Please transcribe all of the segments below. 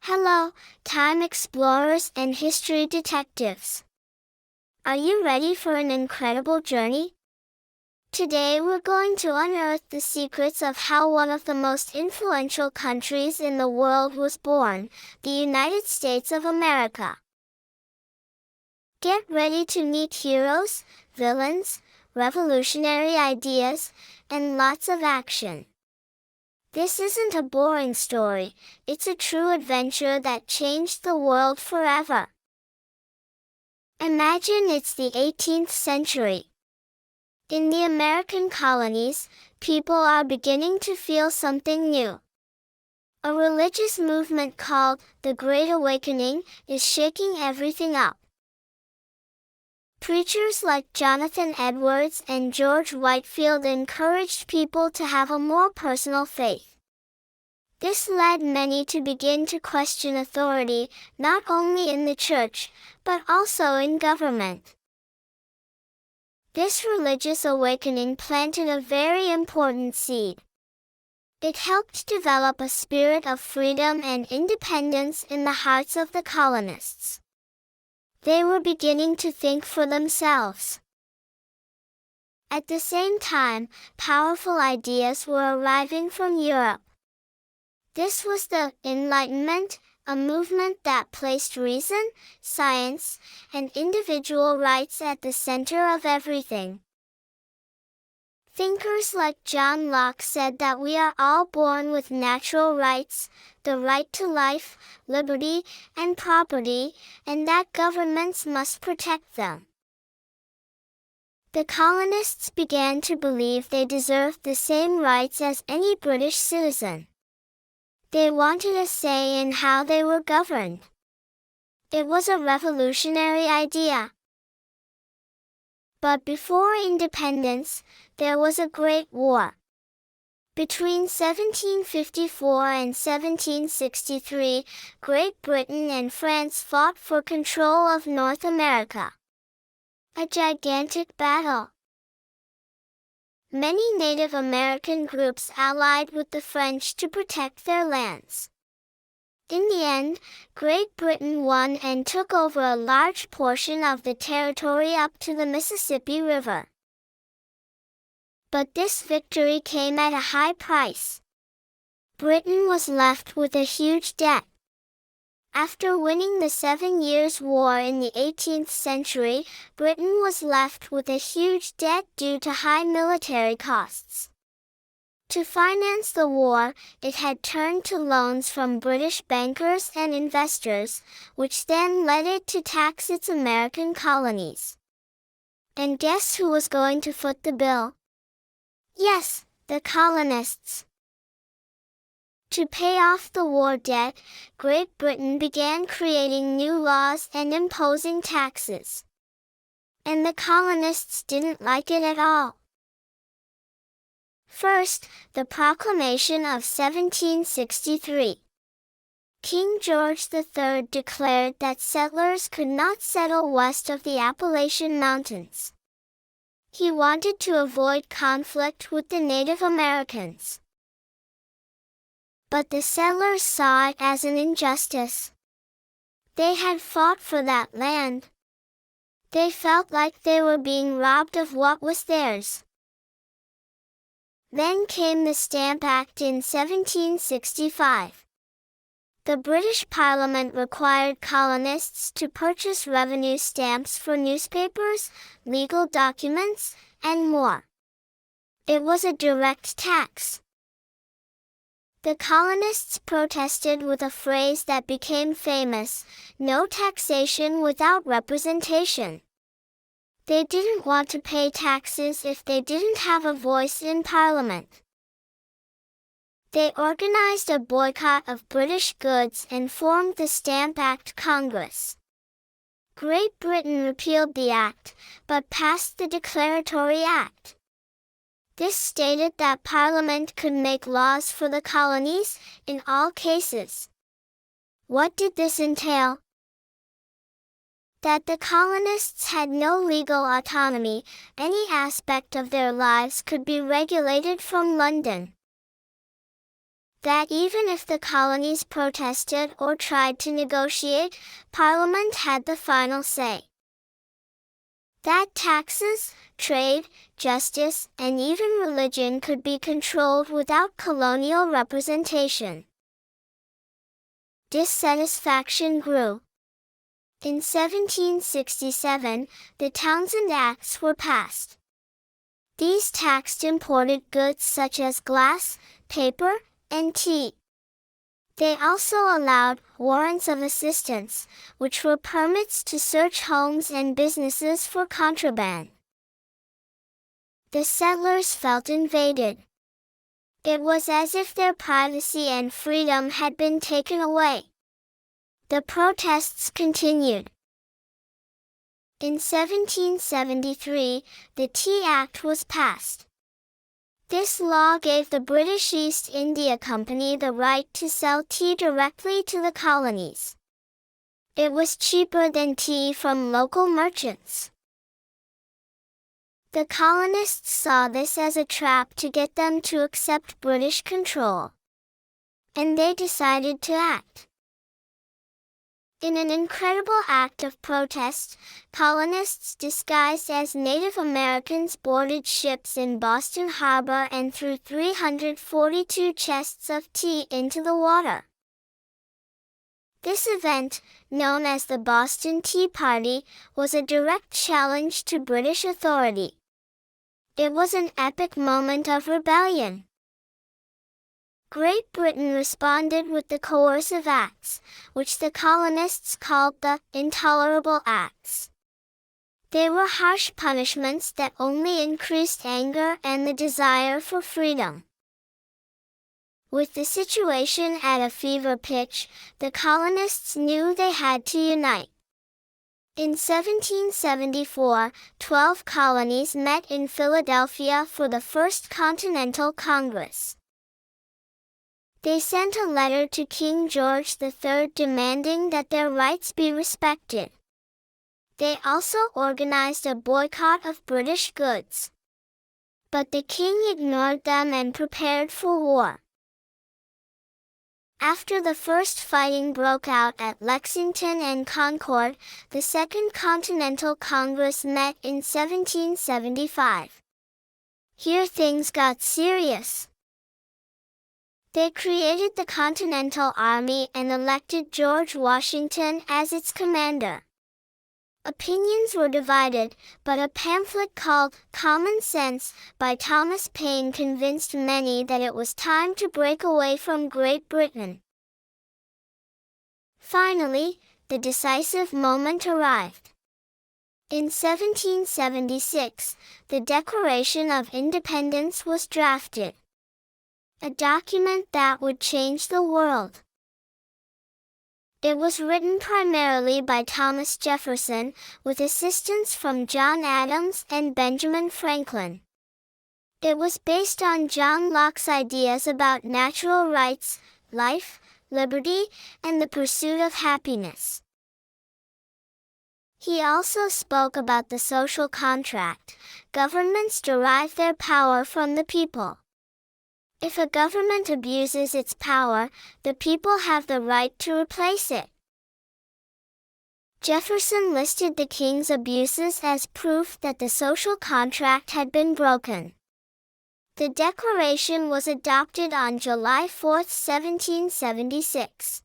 Hello, time explorers and history detectives. Are you ready for an incredible journey? Today we're going to unearth the secrets of how one of the most influential countries in the world was born, the United States of America. Get ready to meet heroes, villains, revolutionary ideas, and lots of action. This isn't a boring story, it's a true adventure that changed the world forever. Imagine it's the 18th century. In the American colonies, people are beginning to feel something new. A religious movement called the Great Awakening is shaking everything up. Preachers like Jonathan Edwards and George Whitefield encouraged people to have a more personal faith. This led many to begin to question authority, not only in the church, but also in government. This religious awakening planted a very important seed. It helped develop a spirit of freedom and independence in the hearts of the colonists. They were beginning to think for themselves. At the same time, powerful ideas were arriving from Europe. This was the Enlightenment, a movement that placed reason, science, and individual rights at the center of everything. Thinkers like John Locke said that we are all born with natural rights, the right to life, liberty, and property, and that governments must protect them. The colonists began to believe they deserved the same rights as any British citizen. They wanted a say in how they were governed. It was a revolutionary idea. But before independence, there was a great war. Between 1754 and 1763, Great Britain and France fought for control of North America. A gigantic battle. Many Native American groups allied with the French to protect their lands. In the end, Great Britain won and took over a large portion of the territory up to the Mississippi River. But this victory came at a high price. Britain was left with a huge debt. After winning the 7 Years' War in the 18th century, Britain was left with a huge debt due to high military costs. To finance the war, it had turned to loans from British bankers and investors, which then led it to tax its American colonies. And guess who was going to foot the bill? Yes, the colonists. To pay off the war debt, Great Britain began creating new laws and imposing taxes. And the colonists didn't like it at all. First, the Proclamation of 1763. King George III declared that settlers could not settle west of the Appalachian Mountains. He wanted to avoid conflict with the Native Americans. But the settlers saw it as an injustice. They had fought for that land. They felt like they were being robbed of what was theirs. Then came the Stamp Act in 1765. The British Parliament required colonists to purchase revenue stamps for newspapers, legal documents, and more. It was a direct tax. The colonists protested with a phrase that became famous: "No taxation without representation." They didn't want to pay taxes if they didn't have a voice in Parliament. They organized a boycott of British goods and formed the Stamp Act Congress. Great Britain repealed the act, but passed the Declaratory Act. This stated that Parliament could make laws for the colonies, in all cases. What did this entail? That the colonists had no legal autonomy, any aspect of their lives could be regulated from London. that even if the colonies protested or tried to negotiate, Parliament had the final say. That taxes, trade, justice, and even religion could be controlled without colonial representation. Dissatisfaction grew. In 1767, the Townshend Acts were passed. These taxed imported goods such as glass, paper, and tea. They also allowed warrants of assistance, which were permits to search homes and businesses for contraband. The settlers felt invaded. It was as if their privacy and freedom had been taken away. The protests continued. In 1773, the Tea Act was passed. This law gave the British East India Company the right to sell tea directly to the colonies. It was cheaper than tea from local merchants. The colonists saw this as a trap to get them to accept British control. And they decided to act. In an incredible act of protest, colonists disguised as Native Americans boarded ships in Boston Harbor and threw 342 chests of tea into the water. This event, known as the Boston Tea Party, was a direct challenge to British authority. It was an epic moment of rebellion. Great Britain responded with the coercive acts, which the colonists called the Intolerable Acts. They were harsh punishments that only increased anger and the desire for freedom. With the situation at a fever pitch, the colonists knew they had to unite. In 1774, 12 colonies met in Philadelphia for the First Continental Congress. They sent a letter to King George III demanding that their rights be respected. They also organized a boycott of British goods. But the king ignored them and prepared for war. After the first fighting broke out at Lexington and Concord, the Second Continental Congress met in 1775. Here things got serious. They created the Continental Army and elected George Washington as its commander. Opinions were divided, but a pamphlet called Common Sense by Thomas Paine convinced many that it was time to break away from Great Britain. Finally, the decisive moment arrived. In 1776, the Declaration of Independence was drafted. A document that would change the world. It was written primarily by Thomas Jefferson, with assistance from John Adams and Benjamin Franklin. It was based on John Locke's ideas about natural rights, life, liberty, and the pursuit of happiness. He also spoke about the social contract. Governments derive their power from the people. If a government abuses its power, the people have the right to replace it. Jefferson listed the king's abuses as proof that the social contract had been broken. The Declaration was adopted on July 4, 1776.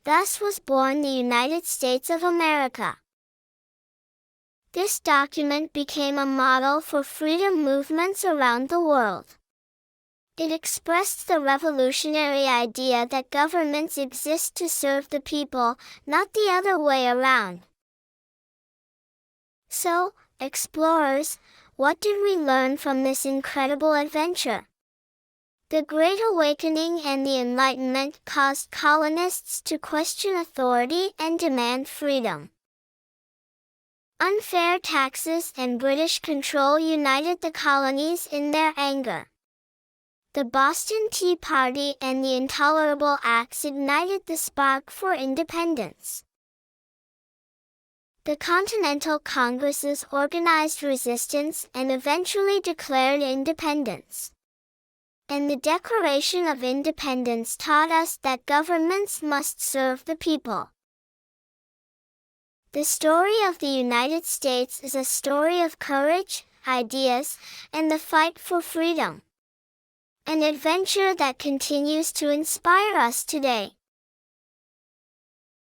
Thus was born the United States of America. This document became a model for freedom movements around the world. It expressed the revolutionary idea that governments exist to serve the people, not the other way around. So, explorers, what did we learn from this incredible adventure? The Great Awakening and the Enlightenment caused colonists to question authority and demand freedom. Unfair taxes and British control united the colonies in their anger. The Boston Tea Party and the Intolerable Acts ignited the spark for independence. The Continental Congresses organized resistance and eventually declared independence. And the Declaration of Independence taught us that governments must serve the people. The story of the United States is a story of courage, ideas, and the fight for freedom. An adventure that continues to inspire us today.